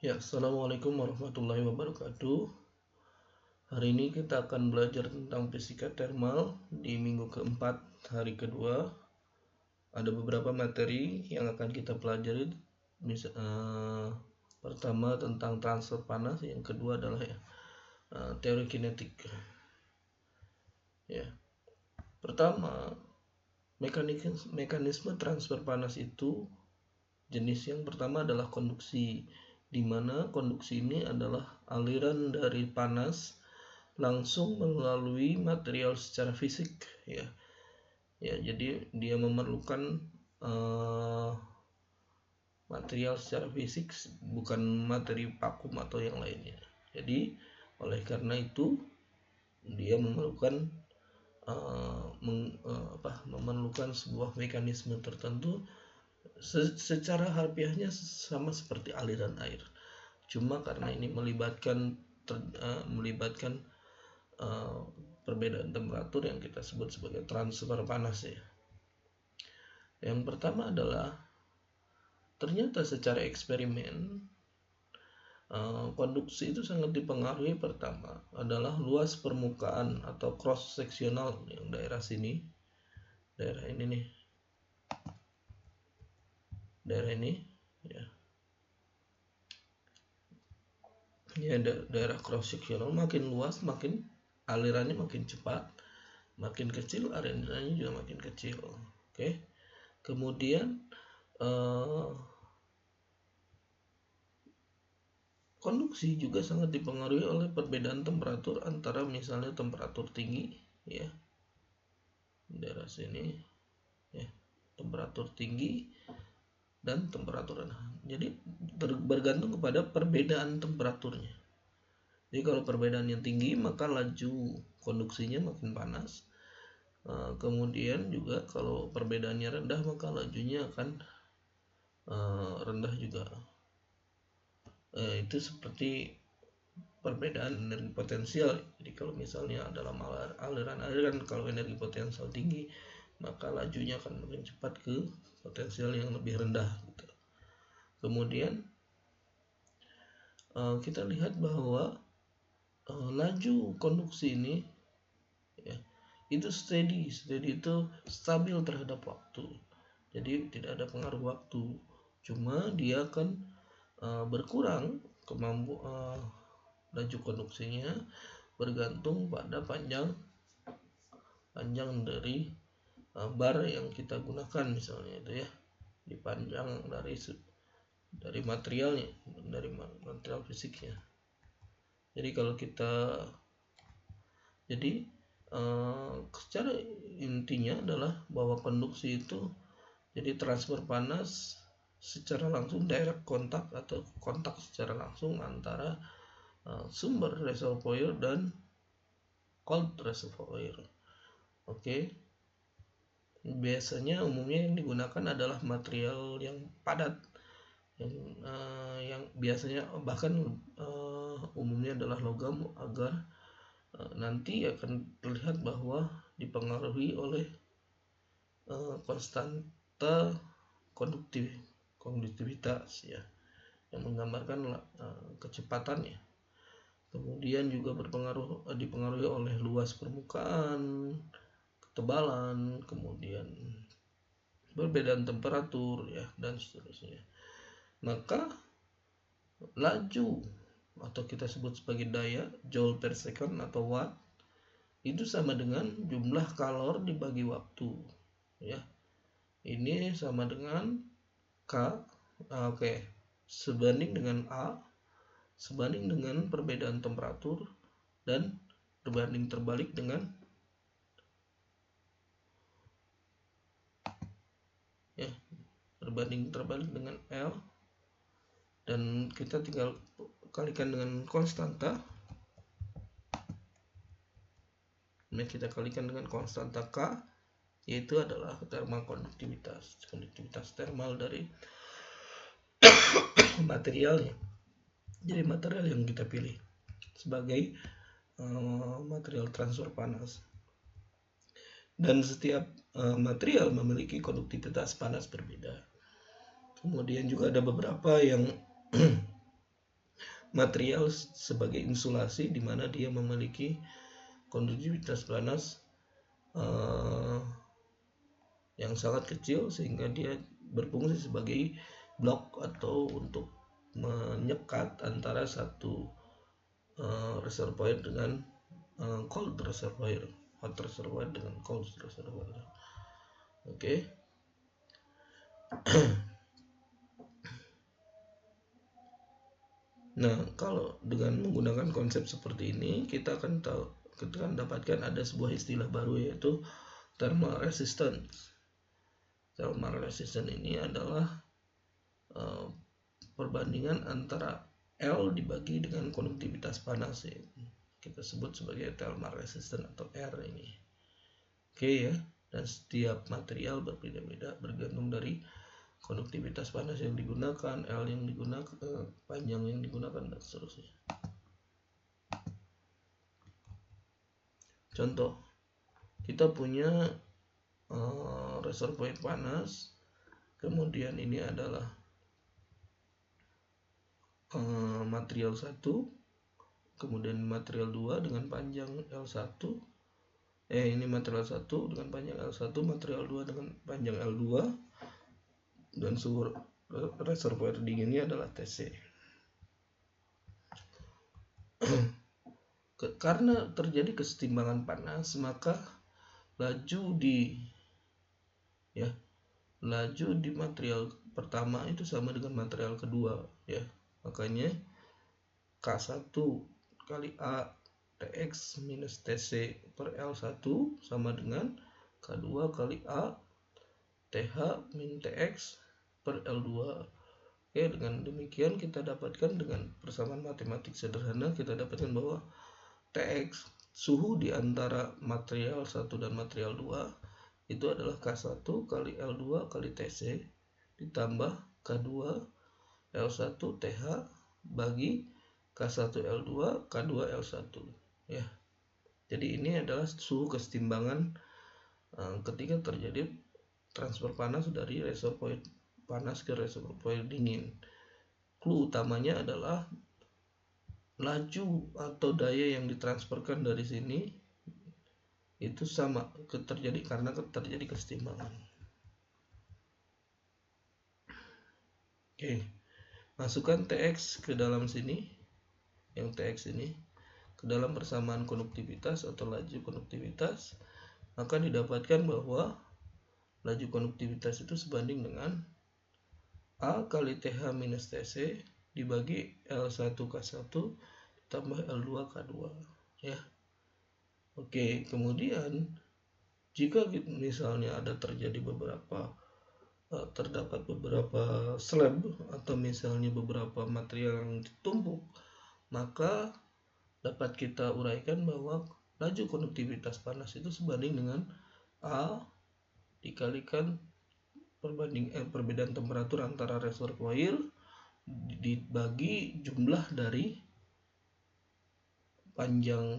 Ya, Assalamualaikum warahmatullahi wabarakatuh. Hari ini kita akan belajar tentang fisika thermal di minggu keempat, hari kedua. Ada beberapa materi yang akan kita pelajari. Pertama tentang transfer panas, yang kedua adalah teori kinetik. Ya, pertama mekanisme transfer panas itu jenis yang pertama adalah konduksi, di mana konduksi ini adalah aliran dari panas langsung melalui material secara fisik, ya. Jadi dia memerlukan material secara fisik, bukan materi vakum atau yang lainnya. Jadi oleh karena itu dia memerlukan memerlukan sebuah mekanisme tertentu. Secara harfiahnya sama seperti aliran air, cuma karena ini melibatkan perbedaan temperatur yang kita sebut sebagai transfer panas, ya. Yang pertama adalah ternyata secara eksperimen konduksi itu sangat dipengaruhi. Pertama adalah luas permukaan atau cross seksional, yang daerah sini, daerah ini nih, daerah ini, ya. Daerah cross seksional makin luas, makin alirannya makin cepat, makin kecil alirannya juga makin kecil. Oke. Kemudian konduksi juga sangat dipengaruhi oleh perbedaan temperatur antara misalnya temperatur tinggi, ya, daerah sini, ya, temperatur tinggi dan temperatur rendah. Jadi bergantung kepada perbedaan temperaturnya. Jadi kalau perbedaannya tinggi maka laju konduksinya makin panas. Kemudian juga kalau perbedaannya rendah maka lajunya akan rendah juga. Itu seperti perbedaan energi potensial. Jadi kalau misalnya dalam aliran air kan, kalau energi potensial tinggi maka lajunya akan makin cepat ke potensial yang lebih rendah, gitu. Kemudian kita lihat bahwa laju konduksi ini, ya, itu steady itu stabil terhadap waktu. Jadi tidak ada pengaruh waktu, cuma dia akan berkurang laju konduksinya bergantung pada panjang dari bar yang kita gunakan, misalnya itu, ya, dipanjang dari materialnya, dari material fisiknya. Jadi kalau kita secara intinya adalah bahwa konduksi itu jadi transfer panas secara langsung, direct kontak atau kontak secara langsung antara sumber reservoir dan cold reservoir. Oke. Biasanya umumnya yang digunakan adalah material yang padat, yang biasanya bahkan umumnya adalah logam, agar nanti akan terlihat bahwa dipengaruhi oleh konstanta konduktivitas, ya, yang menggambarkan kecepatannya. Kemudian juga dipengaruhi oleh luas permukaan, ketebalan, kemudian perbedaan temperatur, ya, dan seterusnya. Maka laju atau kita sebut sebagai daya, joule per second atau watt, itu sama dengan jumlah kalor dibagi waktu, ya. Ini sama dengan K, sebanding dengan A, sebanding dengan perbedaan temperatur, dan berbanding terbalik dengan L, dan kita tinggal kalikan dengan konstanta. Nah, kita kalikan dengan konstanta K, yaitu adalah thermal konduktivitas thermal dari materialnya. Jadi material yang kita pilih sebagai material transfer panas, dan setiap material memiliki konduktivitas panas berbeda. Kemudian juga ada beberapa yang material sebagai insulasi di mana dia memiliki konduktivitas panas yang sangat kecil sehingga dia berfungsi sebagai blok atau untuk menyekat antara satu reservoir dengan cold reservoir, hot reservoir dengan cold reservoir. Oke. Nah, kalau dengan menggunakan konsep seperti ini, kita akan dapatkan ada sebuah istilah baru, yaitu thermal resistance. Thermal resistance ini adalah perbandingan antara L dibagi dengan konduktivitas panas, ya. Kita sebut sebagai thermal resistance atau R ini. Oke ya, dan setiap material berbeda-beda bergantung dari konduktivitas panas yang digunakan, L yang digunakan, panjang yang digunakan, dan seterusnya. Contoh, kita punya reservoir panas, kemudian ini adalah material 1, kemudian material 2 dengan panjang L1, ini material 1 dengan panjang L1, material 2 dengan panjang L2, dan suhu reservoir dinginnya adalah TC. Karena terjadi kesetimbangan panas, maka laju di material pertama itu sama dengan material kedua, ya. Makanya K1 kali A TX minus TC per L1 sama dengan K2 kali A TH min TX per L2. Oke, dengan demikian kita dapatkan dengan persamaan matematik sederhana, kita dapatkan bahwa TX, suhu di antara material 1 dan material 2 itu adalah K1 kali L2 kali TC ditambah K2 L1 TH bagi K1 L2 K2 L1, ya. Jadi ini adalah suhu kesetimbangan ketika terjadi transfer panas dari reservoir panas ke reservoir dingin. Clue utamanya adalah laju atau daya yang ditransferkan dari sini itu sama karena terjadi kesetimbangan. Oke, masukkan TX ke dalam sini, yang TX ini ke dalam persamaan konduktivitas atau laju konduktivitas, maka didapatkan bahwa laju konduktivitas itu sebanding dengan A kali TH minus TC dibagi L1 K1 ditambah L2 K2, ya. Oke, kemudian jika misalnya terdapat beberapa slab atau misalnya beberapa material yang ditumpuk, maka dapat kita uraikan bahwa laju konduktivitas panas itu sebanding dengan A dikalikan perbedaan temperatur antara reservoir dibagi jumlah dari panjang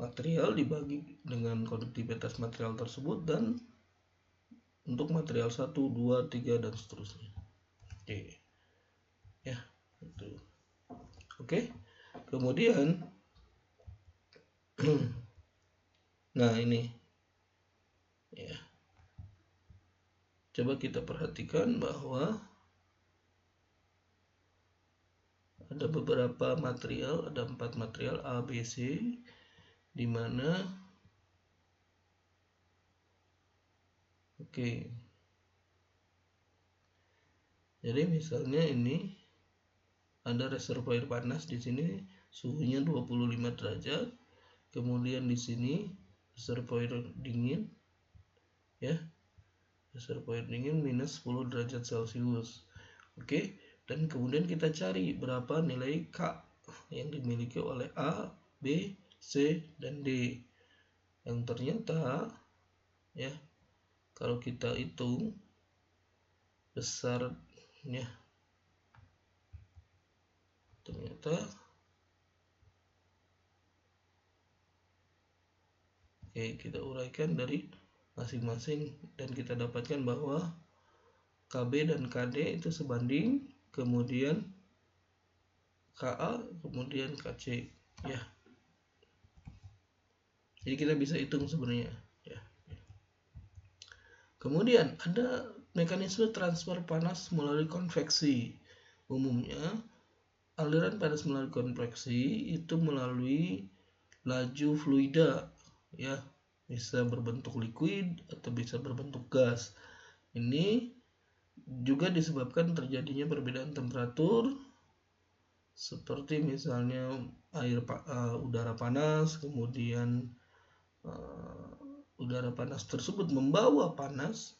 material dibagi dengan konduktivitas material tersebut, dan untuk material 1, 2, 3 dan seterusnya. Oke. Ya, itu. Oke. Kemudian nah ini, ya. Coba kita perhatikan bahwa ada beberapa material, ada 4 material A, B, C, di mana jadi misalnya ini ada reservoir panas di sini, suhunya 25 derajat. Kemudian di sini reservoir dingin, ya. Reservoir dingin minus 10 derajat Celcius. Oke, dan kemudian kita cari berapa nilai K yang dimiliki oleh A, B, C, dan D. Yang ternyata, ya, kalau kita hitung besarnya, ternyata kita uraikan dari masing-masing dan kita dapatkan bahwa KB dan KD itu sebanding, kemudian Ka kemudian Kc ya. Jadi kita bisa hitung sebenarnya ya. Kemudian ada mekanisme transfer panas melalui konveksi. Umumnya aliran panas melalui konveksi itu melalui laju fluida ya, bisa berbentuk liquid atau bisa berbentuk gas. Ini juga disebabkan terjadinya perbedaan temperatur, seperti misalnya udara panas, kemudian udara panas tersebut membawa panas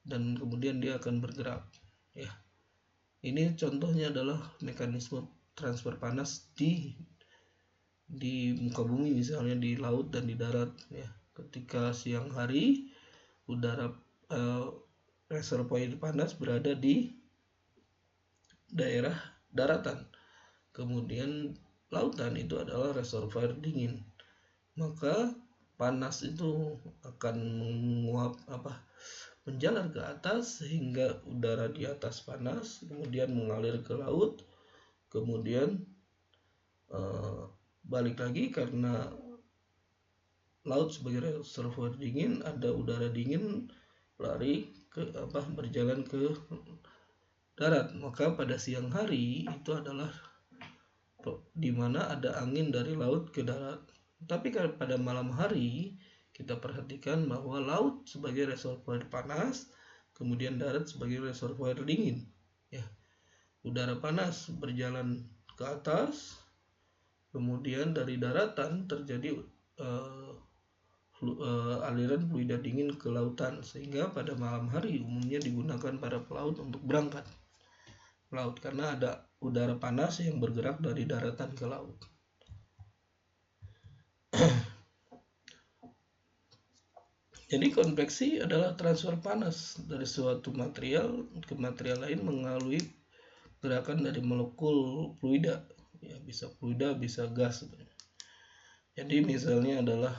dan kemudian dia akan bergerak ya. Ini contohnya adalah mekanisme transfer panas di muka bumi, misalnya di laut dan di darat ya. Ketika siang hari udara reservoir panas berada di daerah daratan, kemudian lautan itu adalah reservoir dingin, maka panas itu akan menjalar ke atas sehingga udara di atas panas, kemudian mengalir ke laut, kemudian balik lagi karena laut sebagai reservoir dingin, ada udara dingin lari ke berjalan ke darat, maka pada siang hari itu adalah di mana ada angin dari laut ke darat. Tapi pada malam hari kita perhatikan bahwa laut sebagai reservoir panas, kemudian darat sebagai reservoir dingin ya. Udara panas berjalan ke atas, kemudian dari daratan terjadi aliran fluida dingin ke lautan, sehingga pada malam hari umumnya digunakan para pelaut untuk berangkat ke laut karena ada udara panas yang bergerak dari daratan ke laut. Jadi konveksi adalah transfer panas dari suatu material ke material lain melalui gerakan dari molekul fluida ya, bisa fluida bisa gas. Jadi misalnya adalah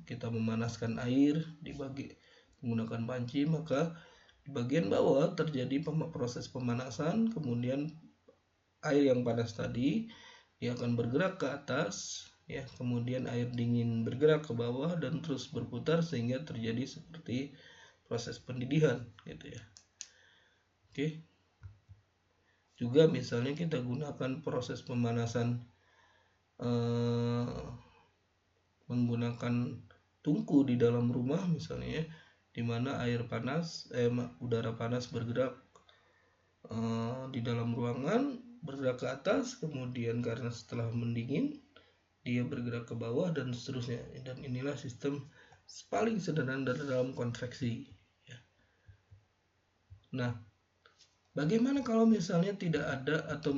kita memanaskan air menggunakan panci, maka di bagian bawah terjadi proses pemanasan, kemudian air yang panas tadi dia akan bergerak ke atas ya, kemudian air dingin bergerak ke bawah dan terus berputar sehingga terjadi seperti proses pendidihan gitu ya. Oke. Juga misalnya kita gunakan proses pemanasan menggunakan tungku di dalam rumah misalnya, di mana udara panas bergerak di dalam ruangan, bergerak ke atas, kemudian karena setelah mendingin dia bergerak ke bawah dan seterusnya. Dan inilah sistem paling sederhana dalam konveksi ya. Nah, bagaimana kalau misalnya tidak ada atau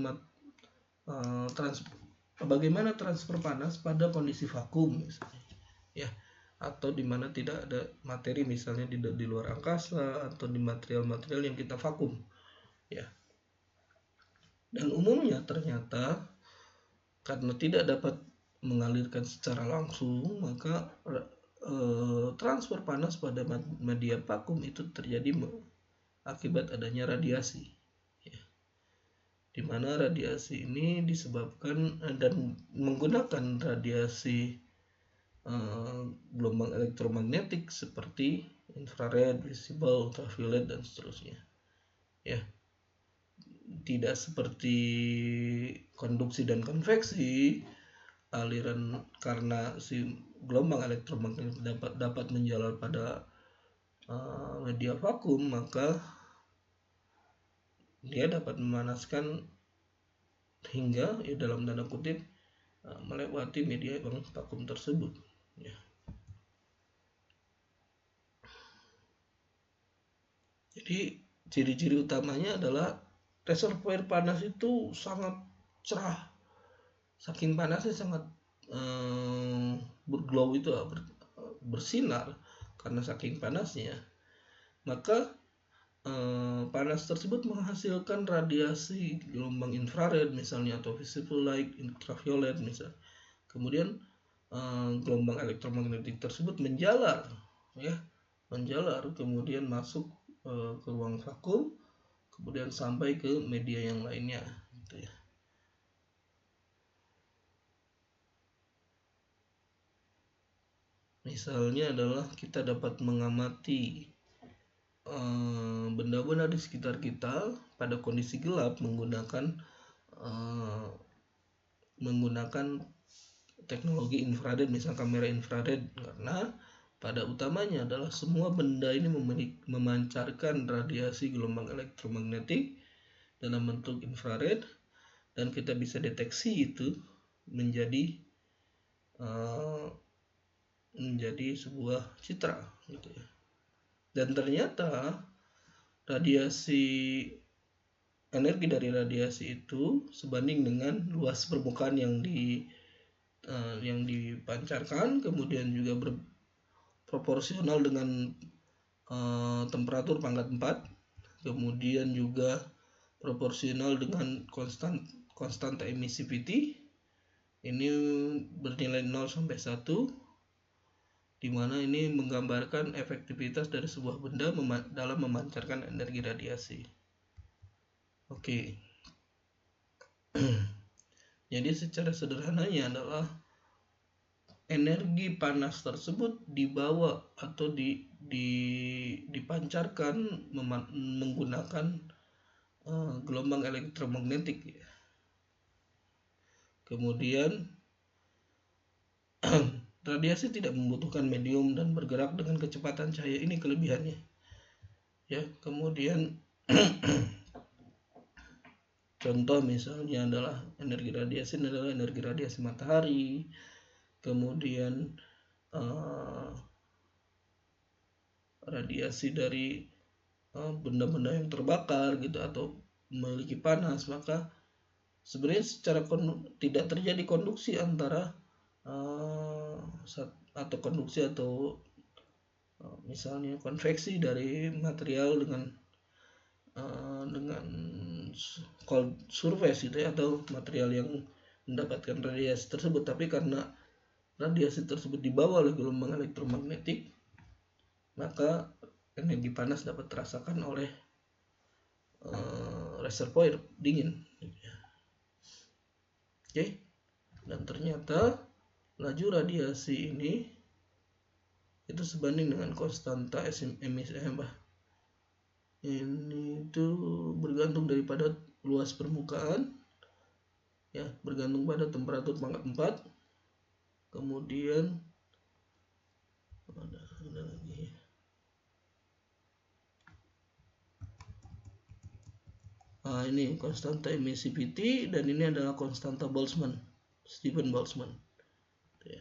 bagaimana transfer panas pada kondisi vakum misalnya ya, atau di mana tidak ada materi, misalnya di luar angkasa atau di material-material yang kita vakum ya. Dan umumnya ternyata karena tidak dapat mengalirkan secara langsung, maka transfer panas pada media vakum itu terjadi akibat adanya radiasi ya. Di mana radiasi ini disebabkan dan menggunakan radiasi gelombang elektromagnetik seperti infrared, visible, ultraviolet dan seterusnya ya. Tidak seperti konduksi dan konveksi, aliran karena si gelombang elektromagnetik dapat menjalar pada media vakum, maka dia dapat memanaskan hingga ya dalam tanda kutip melewati media vakum tersebut ya. Jadi ciri-ciri utamanya adalah reservoir panas itu sangat cerah, saking panasnya sangat berglow itu bersinar karena saking panasnya, maka panas tersebut menghasilkan radiasi gelombang infrared misalnya atau visible light, ultraviolet misalnya. Kemudian gelombang elektromagnetik tersebut menjalar kemudian masuk ke ruang vakum, kemudian sampai ke media yang lainnya gitu ya. Misalnya adalah kita dapat mengamati benda-benda di sekitar kita pada kondisi gelap menggunakan teknologi infrared, misal kamera infrared, karena pada utamanya adalah semua benda ini memancarkan radiasi gelombang elektromagnetik dalam bentuk infrared, dan kita bisa deteksi itu menjadi sebuah citra gitu ya. Dan ternyata energi dari radiasi itu sebanding dengan luas permukaan yang dipancarkan, kemudian juga proporsional dengan temperatur pangkat 4, kemudian juga proporsional dengan konstanta emissivity ini bernilai 0 sampai 1, di mana ini menggambarkan efektivitas dari sebuah benda dalam memancarkan energi radiasi. Oke. Jadi secara sederhananya adalah energi panas tersebut dibawa atau dipancarkan menggunakan gelombang elektromagnetik. Kemudian radiasi tidak membutuhkan medium dan bergerak dengan kecepatan cahaya, ini kelebihannya. Ya, kemudian contoh misalnya adalah energi radiasi matahari, kemudian radiasi dari benda-benda yang terbakar gitu atau memiliki panas, maka sebenarnya secara tidak terjadi konduksi antara atau konduksi atau misalnya konveksi dari material dengan cold surface gitu ya, atau material yang mendapatkan radiasi tersebut, tapi karena radiasi tersebut dibawa oleh gelombang elektromagnetik, maka energi panas dapat terasakan oleh reservoir dingin. Oke. Dan ternyata laju radiasi ini itu sebanding dengan konstanta emisi ini itu bergantung daripada luas permukaan ya, bergantung pada temperatur pangkat 4, kemudian ada lagi ini konstanta emissivity, dan ini adalah konstanta Boltzmann, Stephen Boltzmann ya.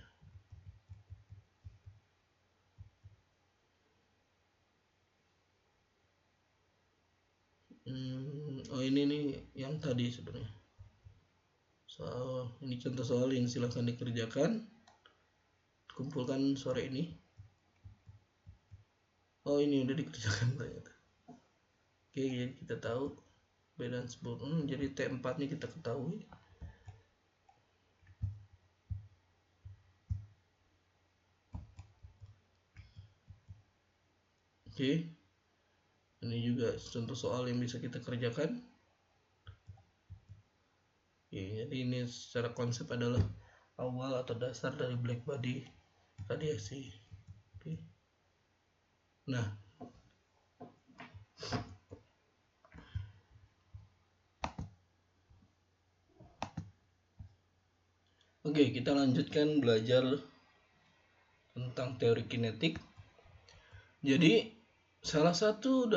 Ini nih yang tadi sebenarnya ini contoh soal yang silahkan dikerjakan, kumpulkan sore ini. Ini udah dikerjakan ternyata. Oke, jadi kita tahu perbedaan sebelum jadi T4 nya kita ketahui. Oke, ini juga contoh soal yang bisa kita kerjakan. Jadi ini secara konsep adalah awal atau dasar dari black body radiasi. Nah, kita lanjutkan belajar tentang teori kinetik. Jadi salah satu